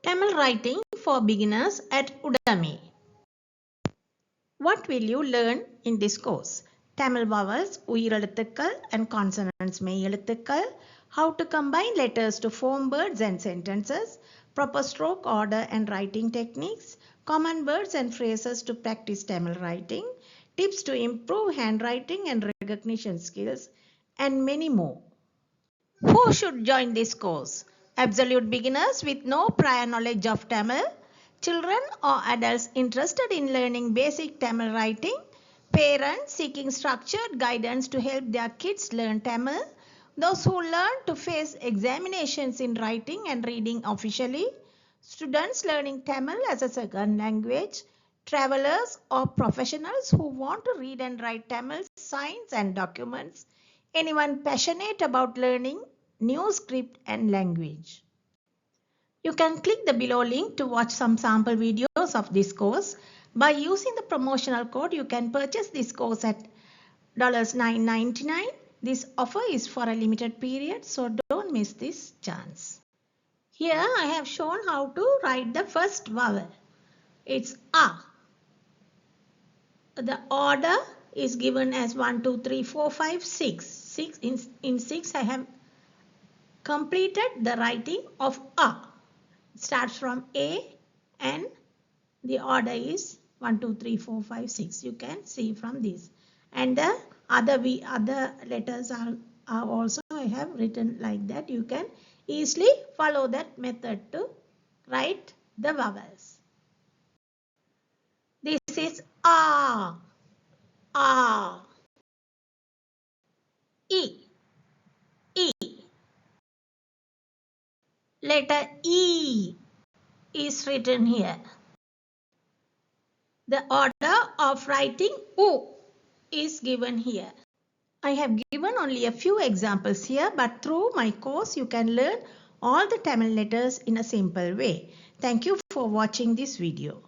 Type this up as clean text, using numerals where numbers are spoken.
Tamil writing for beginners at Uyirmei. What will you learn in this course? Tamil vowels, Uyir Ezhuthukkal and consonants Mei Ezhuthukkal, how to combine letters to form words and sentences, proper stroke order and writing techniques, common words and phrases to practice Tamil writing, tips to improve handwriting and recognition skills, and many more. Who should join this course? Absolute beginners with no prior knowledge of Tamil, children or adults interested in learning basic Tamil writing, parents seeking structured guidance to help their kids learn Tamil, those who learn to face examinations in writing and reading officially, students learning Tamil as a second language, travelers or professionals who want to read and write Tamil signs and documents, anyone passionate about learning new script and language. You can click the below link to watch some sample videos of this course. By using the promotional code, you can purchase this course at $9.99. This offer is for a limited period, so don't miss this chance. Here I have shown how to write the first vowel. It's A. The order is given as 1, 2, 3, 4, 5, 6. In 6 I have completed the writing of A. It starts from A and the order is 1, 2, 3, 4, 5, 6. You can see from this. And the other letters are also I have written like that. You can easily follow that method to write the vowels. This is A, A, E, E. Letter E is written here. The order of writing U is given here. I have given only a few examples here, but through my course you can learn all the Tamil letters in a simple way. Thank you for watching this video.